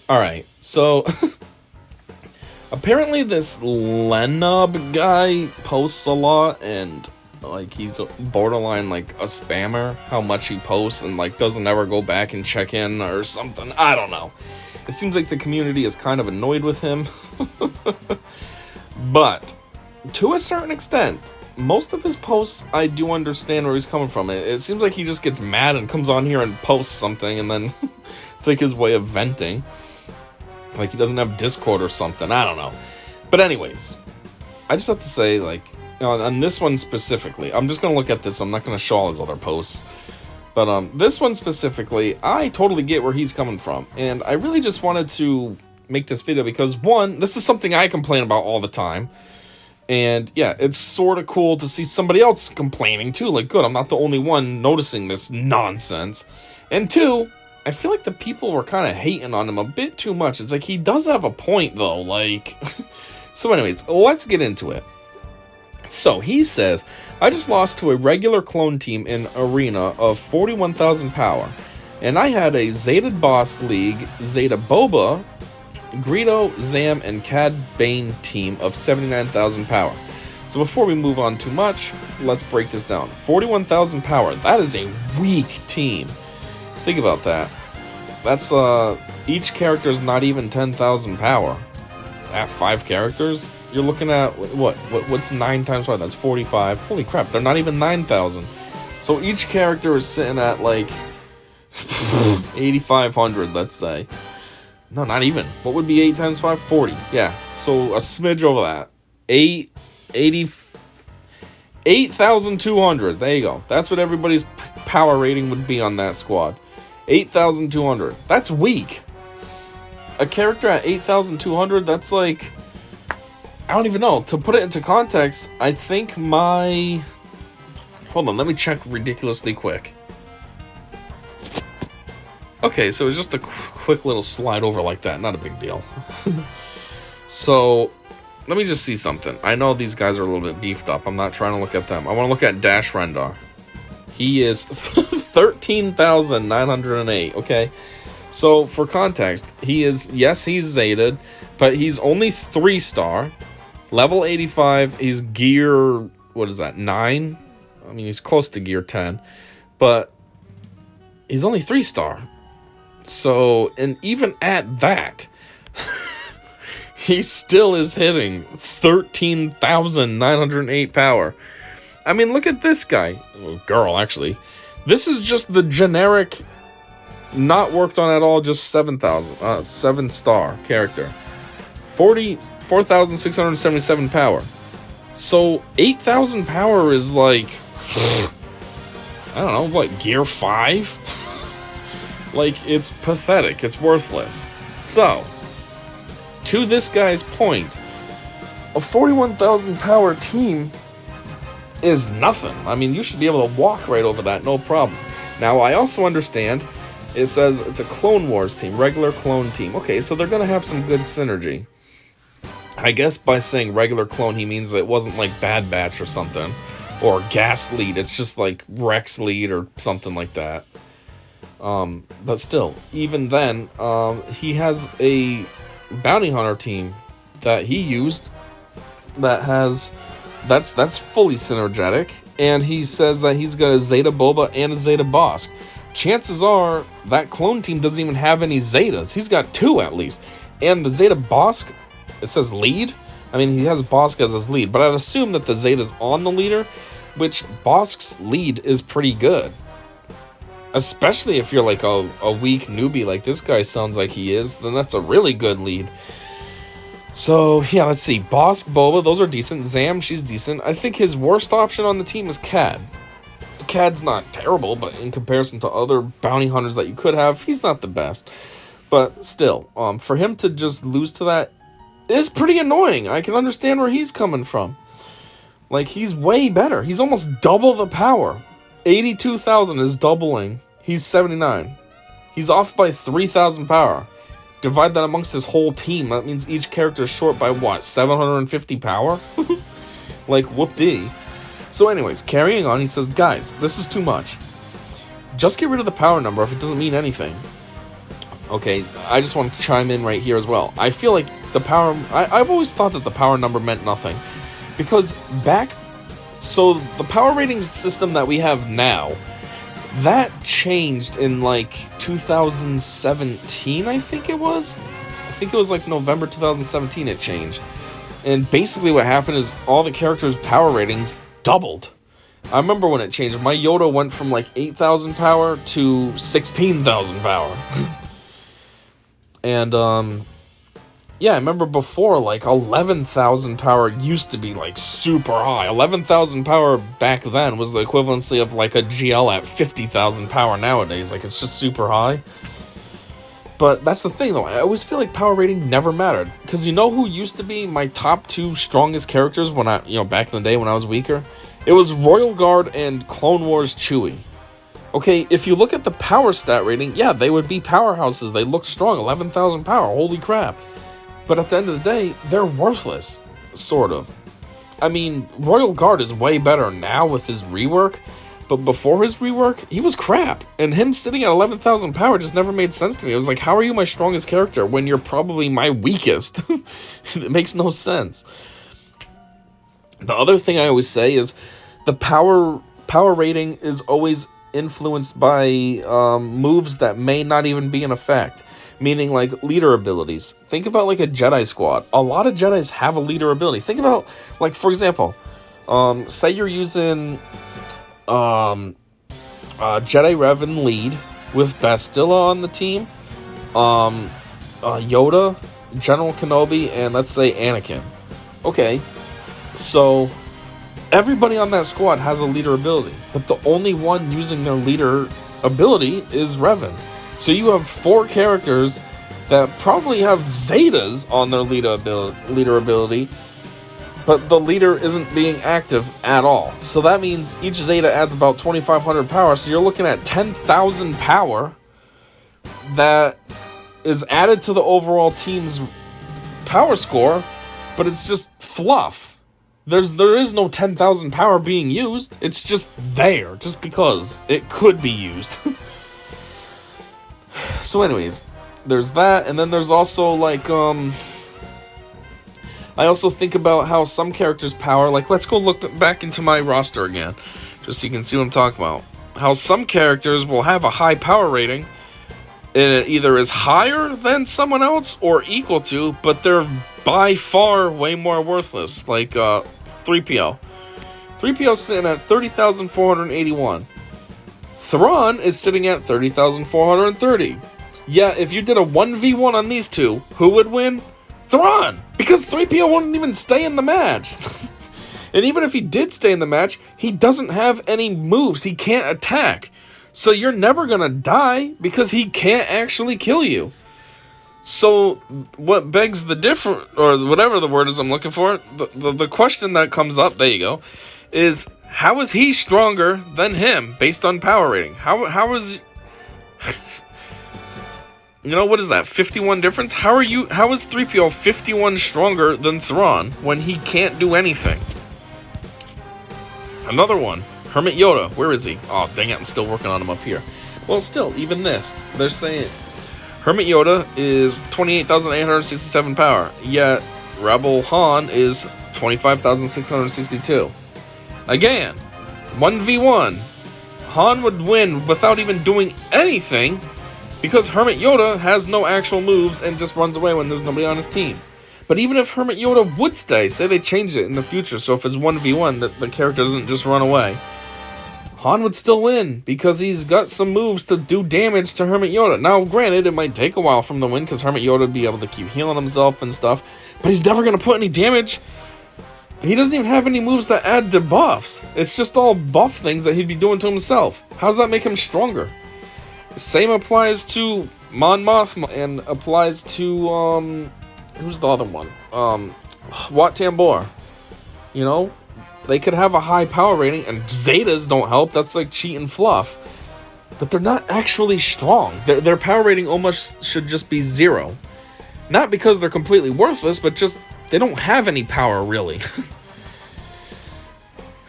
Alright, so apparently this Lenub guy posts a lot and like he's borderline like a spammer, how much he posts, and like doesn't ever go back and check in or something. I don't know. It seems like the community is kind of annoyed with him. But to a certain extent, most of his posts, I do understand where he's coming from. It seems like he just gets mad and comes on here and posts something, and then it's like his way of venting. Like he doesn't have Discord or something. I don't know. But anyways, I just have to say, like, on this one specifically, I'm just going to look at this. I'm not going to show all his other posts. But this one specifically, I totally get where he's coming from. And I really just wanted to make this video because, one, this is something I complain about all the time. And yeah, it's sort of cool to see somebody else complaining too. Like, good, I'm not the only one noticing this nonsense. And two, I feel like the people were kind of hating on him a bit too much. It's like, he does have a point though, like... So anyways, let's get into it. So, he says, I just lost to a regular clone team in Arena of 41,000 power. And I had a Zeta Boss League, Zeta Boba, Greedo, Zam, and Cad Bane team of 79,000 power. So before we move on too much, let's break this down. 41,000 power, that is a weak team. Think about that. That's, each character is not even 10,000 power. At 5 characters, you're looking at, what's 9 times 5? That's 45. Holy crap, they're not even 9,000. So each character is sitting at, like, 8,500, let's say. No, not even. What would be 8 times 5? 40. Yeah, so a smidge over that. 8,200. There you go. That's what everybody's power rating would be on that squad. 8,200. That's weak. A character at 8,200, that's like... I don't even know. To put it into context, I think my... Hold on, let me check ridiculously quick. Okay, so it's just a quick little slide over like that. Not a big deal. So, let me just see something. I know these guys are a little bit beefed up. I'm not trying to look at them. I want to look at Dash Rendar. He is 13,908, okay? So, for context, he is, yes, he's Zetaed, but he's only 3-star, level 85, he's gear, what is that, 9? I mean, he's close to gear 10, but he's only 3-star. So, and even at that, he still is hitting 13,908 power. I mean, look at this guy. Well, girl, actually. This is just the generic... Not worked on at all, just 7-star character. 4,677 power. So 8,000 power is like, I don't know, what, gear 5? Like, it's pathetic, it's worthless. So, to this guy's point, a 41,000 power team is nothing. I mean, you should be able to walk right over that, no problem. Now, I also understand... It says it's a Clone Wars team, regular clone team. Okay, so they're going to have some good synergy. I guess by saying regular clone, he means it wasn't like Bad Batch or something. Or Gas Lead, it's just like Rex Lead or something like that. But still, even then, he has a bounty hunter team that he used that has... That's fully synergetic. And he says that he's got a Zeta Boba and a Zeta Bosk. Chances are that clone team doesn't even have any Zetas. He's got 2 at least. And the Zeta Bosk, it says lead. I mean, he has Bosk as his lead, but I'd assume that the Zeta's on the leader, which Bosk's lead is pretty good. Especially if you're like a weak newbie like this guy sounds like he is, then that's a really good lead. So, yeah, let's see. Bosk, Boba, those are decent. Zam, she's decent. I think his worst option on the team is Cad. Cad's not terrible, but in comparison to other bounty hunters that you could have, he's not the best. But still, for him to just lose to that is pretty annoying. I can understand where he's coming from. Like, he's way better. He's almost double the power. 82,000 is doubling. He's 79. He's off by 3,000 power. Divide that amongst his whole team. That means each character is short by what? 750 power? Like, whoop-dee. So anyways, carrying on, he says, guys, this is too much. Just get rid of the power number if it doesn't mean anything. Okay, I just want to chime in right here as well. I feel like the power... I've always thought that the power number meant nothing. Because so the power ratings system that we have now, that changed in like 2017, I think it was. I think it was like November 2017 it changed. And basically what happened is all the characters' power ratings doubled. I remember when it changed. My Yoda went from like 8,000 power to 16,000 power. And, yeah, I remember before, like, 11,000 power used to be, like, super high. 11,000 power back then was the equivalency of, like, a GL at 50,000 power nowadays. Like, it's just super high. But that's the thing, though. I always feel like power rating never mattered. Because you know who used to be my top 2 strongest characters when back in the day when I was weaker? It was Royal Guard and Clone Wars Chewie. Okay, if you look at the power stat rating, yeah, they would be powerhouses. They look strong, 11,000 power, holy crap. But at the end of the day, they're worthless, sort of. I mean, Royal Guard is way better now with his rework, but before his rework, he was crap. And him sitting at 11,000 power just never made sense to me. It was like, how are you my strongest character when you're probably my weakest? It makes no sense. The other thing I always say is the power rating is always influenced by moves that may not even be in effect, meaning like leader abilities. Think about like a Jedi squad. A lot of Jedis have a leader ability. Think about, like, for example, say you're using Jedi Revan lead with Bastilla on the team, Yoda, General Kenobi, and let's say Anakin. Okay, so everybody on that squad has a leader ability, but the only one using their leader ability is Revan. So you have 4 characters that probably have Zetas on their leader ability, but the leader isn't being active at all. So that means each Zeta adds about 2,500 power, so you're looking at 10,000 power that is added to the overall team's power score, but it's just fluff. There is no 10,000 power being used. It's just there, just because it could be used. So anyways, there's that, and then there's also, like, I also think about how some characters' power, like, let's go look back into my roster again, just so you can see what I'm talking about. How some characters will have a high power rating, and it either is higher than someone else or equal to, but they're by far way more worthless, like 3PO. 3PO's sitting at 30,481. Thrawn is sitting at 30,430. Yeah, if you did a 1v1 on these two, who would win? Thrawn! Because 3PO wouldn't even stay in the match. And even if he did stay in the match, he doesn't have any moves. He can't attack. So you're never gonna die because he can't actually kill you. So what begs the different, or whatever the word is I'm looking for, the question that comes up, there you go, is how is he stronger than him based on power rating? How is you know, what is that, 51 difference? How is 3PO 51 stronger than Thrawn when he can't do anything? Another one, Hermit Yoda, where is he? Oh, dang it, I'm still working on him up here. Well, still, even this, they're saying Hermit Yoda is 28,867 power, yet Rebel Han is 25,662. Again, 1v1. Han would win without even doing anything because Hermit Yoda has no actual moves and just runs away when there's nobody on his team. But even if Hermit Yoda would stay, say they change it in the future, so if it's 1v1, the character doesn't just run away, Han would still win because he's got some moves to do damage to Hermit Yoda. Now, granted, it might take a while from the win because Hermit Yoda would be able to keep healing himself and stuff, but he's never going to put any damage. He doesn't even have any moves that add debuffs. It's just all buff things that he'd be doing to himself. How does that make him stronger? Same applies to Mon Mothma and applies to, who's the other one? Wat Tambor. You know? They could have a high power rating, and Zetas don't help. That's like cheat and fluff. But they're not actually strong. Their power rating almost should just be 0. Not because they're completely worthless, but just they don't have any power, really.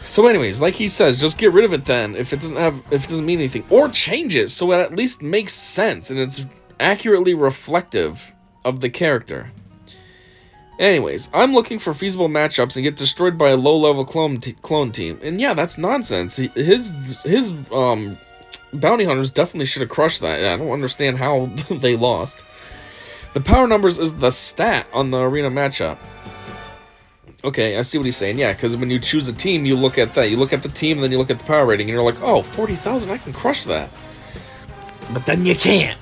So anyways, like he says, just get rid of it then if it doesn't mean anything. Or change it so it at least makes sense and it's accurately reflective of the character. Anyways, I'm looking for feasible matchups and get destroyed by a low-level clone team. And yeah, that's nonsense. His bounty hunters definitely should have crushed that. I don't understand how they lost. The power numbers is the stat on the arena matchup. Okay, I see what he's saying. Yeah, because when you choose a team, you look at that. You look at the team, and then you look at the power rating, and you're like, oh, 40,000, I can crush that. But then you can't.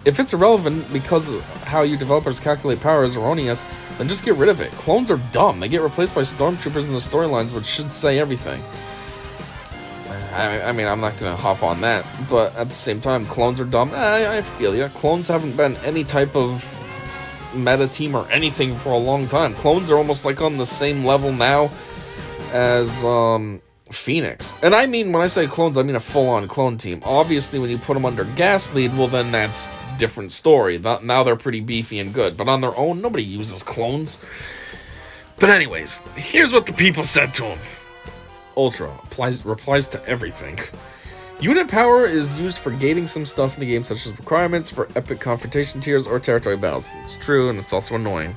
If it's irrelevant because of how you developers calculate power is erroneous, then just get rid of it. Clones are dumb. They get replaced by stormtroopers in the storylines, which should say everything. I mean, I'm not going to hop on that, but at the same time, clones are dumb. I feel ya. Clones haven't been any type of meta team or anything for a long time. Clones are almost like on the same level now as Phoenix. And I mean, when I say clones, I mean a full-on clone team. Obviously, when you put them under gas lead, well, then that's different story. Now they're pretty beefy and good, but on their own, nobody uses clones. But anyways, here's what the people said to him. Ultra replies to everything. Unit power is used for gating some stuff in the game, such as requirements for epic confrontation tiers or territory battles. It's true, and it's also annoying.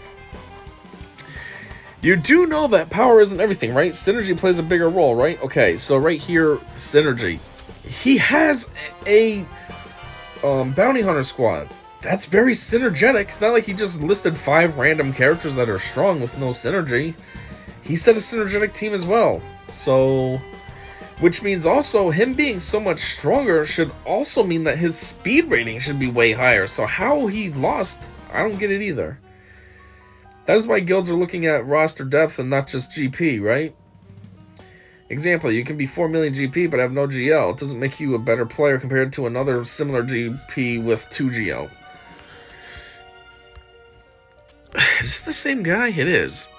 You do know that power isn't everything, right? Synergy plays a bigger role, right? Okay, so right here, synergy. He has a bounty hunter squad. That's very synergetic. It's not like he just listed 5 random characters that are strong with no synergy. He said a synergetic team as well. So, which means also him being so much stronger should also mean that his speed rating should be way higher. So how he lost, I don't get it either. That is why guilds are looking at roster depth and not just GP, right? Example, you can be 4 million GP but have no GL. It doesn't make you a better player compared to another similar GP with 2 GL. Is this the same guy? It is.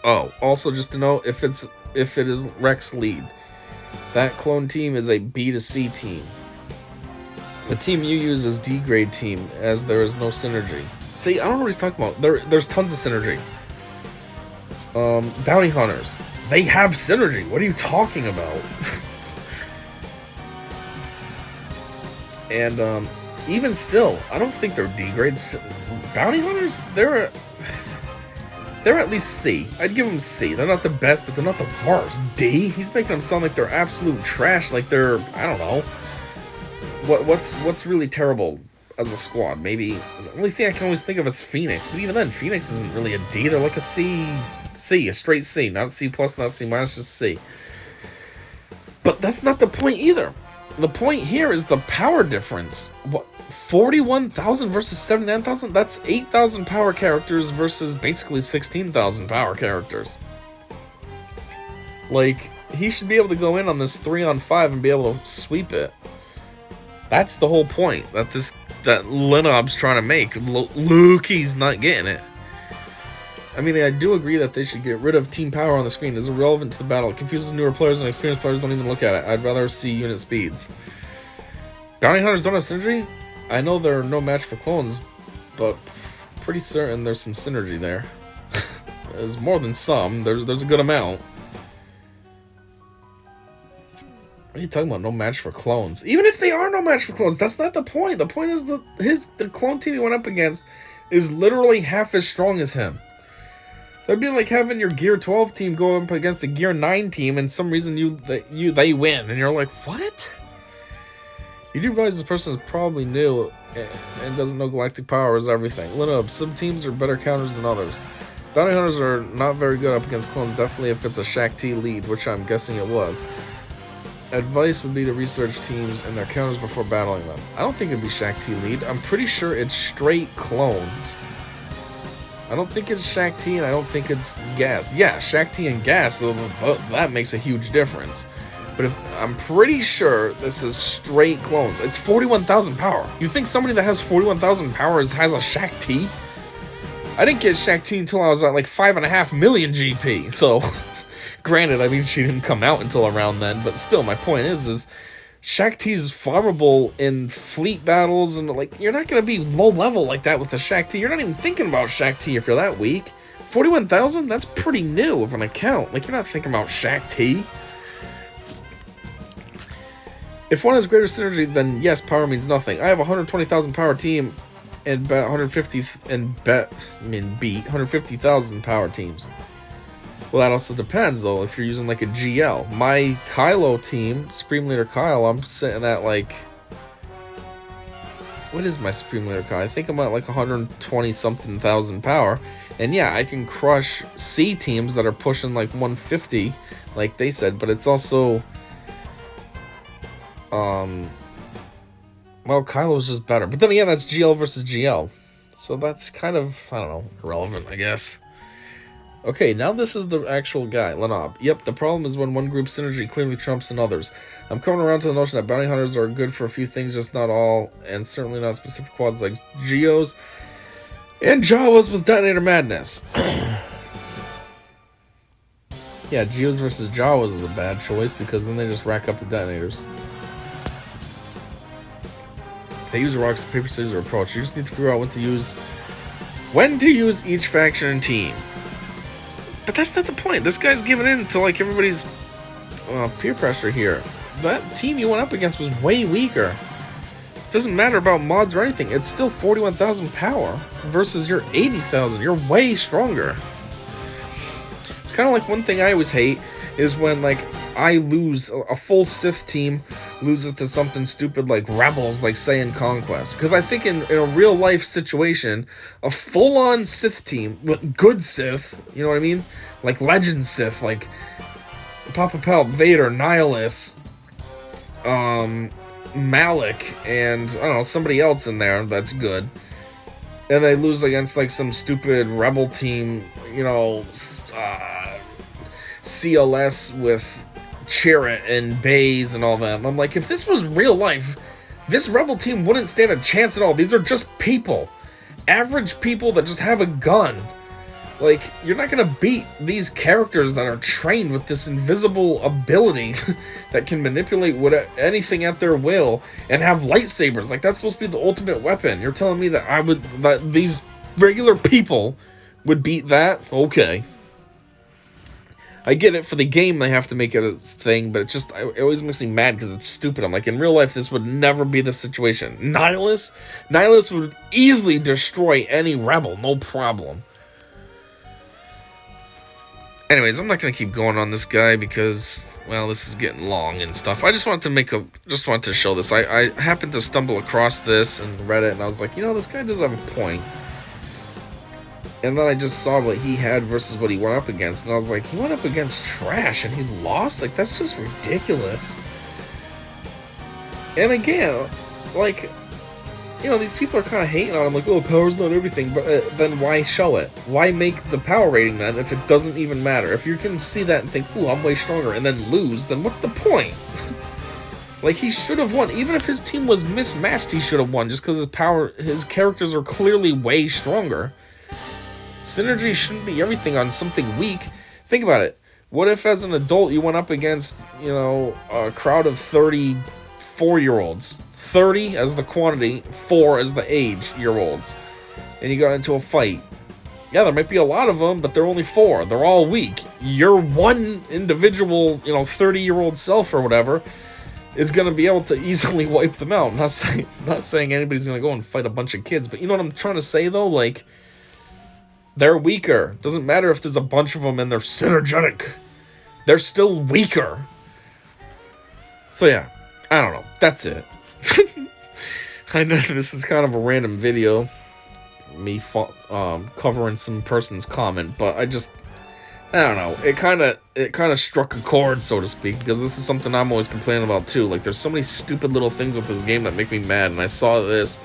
Oh, also just to know, if it is Rex lead, that clone team is a B2C team. The team you use is D-grade team, as there is no synergy. See, I don't know what he's talking about. There's tons of synergy. Bounty hunters, they have synergy. What are you talking about? And even still, I don't think they're D-grades. Bounty hunters, they're at least C. I'd give them C. They're not the best, but they're not the worst. D? He's making them sound like they're absolute trash, like they're, I don't know. What's really terrible as a squad? Maybe, the only thing I can always think of is Phoenix, but even then, Phoenix isn't really a D. They're like a C, a straight C. Not C+, not C-, just C. But that's not the point either. The point here is the power difference. What? 41,000 versus 79,000? That's 8,000 power characters versus basically 16,000 power characters. Like, he should be able to go in on this 3-on-5 and be able to sweep it. That's the whole point that Linob's trying to make. Lukey's not getting it. I mean, I do agree that they should get rid of team power on the screen. It's irrelevant to the battle. It confuses newer players, and experienced players don't even look at it. I'd rather see unit speeds. Bounty hunters don't have synergy? I know they're no match for clones, but pretty certain there's some synergy there. There's more than some. There's a good amount. What are you talking about? No match for clones? Even if they are no match for clones, that's not the point. The point is the clone team he went up against is literally half as strong as him. That'd be like having your Gear 12 team go up against a Gear 9 team, and some reason they win, and you're like, what? You do realize this person is probably new and doesn't know galactic power is everything. Linob, some teams are better counters than others. Bounty hunters are not very good up against clones, definitely if it's a Shack T lead, which I'm guessing it was. Advice would be to research teams and their counters before battling them. I don't think it'd be Shack T lead. I'm pretty sure it's straight clones. I don't think it's Shack T, and I don't think it's gas. Yeah, Shack T and gas, that makes a huge difference. But I'm pretty sure this is straight clones. It's 41,000 power. You think somebody that has 41,000 power has a Shack T? I didn't get Shack T until I was at like 5.5 million GP. So, granted, I mean, she didn't come out until around then. But still, my point is Shack T is farmable in fleet battles. And like, you're not going to be low level like that with a Shack T. You're not even thinking about Shack T if you're that weak. 41,000? That's pretty new of an account. Like, you're not thinking about Shack T. If one has greater synergy, then yes, power means nothing. I have a 120,000 power team and bet 150 and beat 150,000 power teams. Well, that also depends though. If you're using like a GL, my Kylo team, Supreme Leader Kyle, I'm sitting at like, what is my Supreme Leader Kyle? I think I'm at like 120 something thousand power, and yeah, I can crush C teams that are pushing like 150, like they said. But it's also, well, Kylo's just better. But then again, that's GL versus GL, so that's kind of, I don't know, irrelevant, I guess. Okay, now this is the actual guy, Lenob. Yep, the problem is when one group's synergy clearly trumps others. I'm coming around to the notion that bounty hunters are good for a few things, just not all, and certainly not specific quads like Geos and Jawas with detonator madness. Yeah, Geos versus Jawas is a bad choice because then they just rack up the detonators. They use rocks, paper, scissors, or approach. You just need to figure out when to use each faction and team. But that's not the point. This guy's giving in to like everybody's peer pressure here. That team you went up against was way weaker. It doesn't matter about mods or anything. It's still 41,000 power versus your 80,000. You're way stronger. It's kind of like one thing I always hate is when like I lose a full Sith team loses to something stupid like Rebels, like say in Conquest. Because I think in a real life situation, a full-on Sith team, with good Sith, you know what I mean? Like Legend Sith, like Papa Pelt, Vader, Nihilus, Malik, and I don't know, somebody else in there that's good. And they lose against like some stupid Rebel team, you know, CLS with Chirrut and Baze and all that. And I'm like, if this was real life, this Rebel team wouldn't stand a chance at all. These are just people. Average people that just have a gun. Like, you're not gonna beat these characters that are trained with this invisible ability that can manipulate anything at their will and have lightsabers. Like, that's supposed to be the ultimate weapon. You're telling me that these regular people would beat that? Okay. I get it, for the game they have to make it a thing, but it always makes me mad because it's stupid. I'm like, in real life, this would never be the situation. Nihilus would easily destroy any rebel, no problem. Anyways, I'm not going to keep going on this guy because, well, this is getting long and stuff. I just wanted to show this. I happened to stumble across this and read it, and I was like, you know, this guy does have a point. And then I just saw what he had versus what he went up against. And I was like, he went up against trash and he lost? Like, that's just ridiculous. And again, like, you know, these people are kind of hating on him. Like, oh, power's not everything. But then why show it? Why make the power rating then if it doesn't even matter? If you can see that and think, ooh, I'm way stronger, and then lose, then what's the point? Like, he should have won. Even if his team was mismatched, he should have won. Just because his characters are clearly way stronger. Synergy shouldn't be everything on something weak. Think about it. What if as an adult you went up against, you know, a crowd of 34-year-olds? 30 as the quantity, 4 as the age-year-olds. And you got into a fight. Yeah, there might be a lot of them, but they're only 4. They're all weak. Your one individual, you know, 30-year-old self or whatever is going to be able to easily wipe them out. Not saying anybody's going to go and fight a bunch of kids, but you know what I'm trying to say, though? Like, they're weaker. Doesn't matter if there's a bunch of them and they're synergetic. They're still weaker. So yeah, I don't know. That's it. I know this is kind of a random video. Me covering some person's comment, but I don't know. It kind of struck a chord, so to speak, because this is something I'm always complaining about too. Like, there's so many stupid little things with this game that make me mad, and I saw this.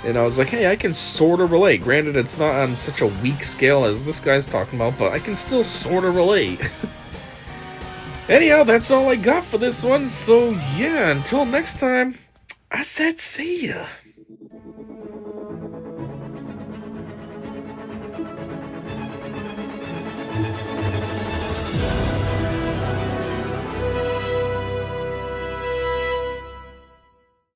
And I was like, hey, I can sort of relate. Granted, it's not on such a weak scale as this guy's talking about, but I can still sort of relate. Anyhow, that's all I got for this one. So, yeah, until next time, I said see ya.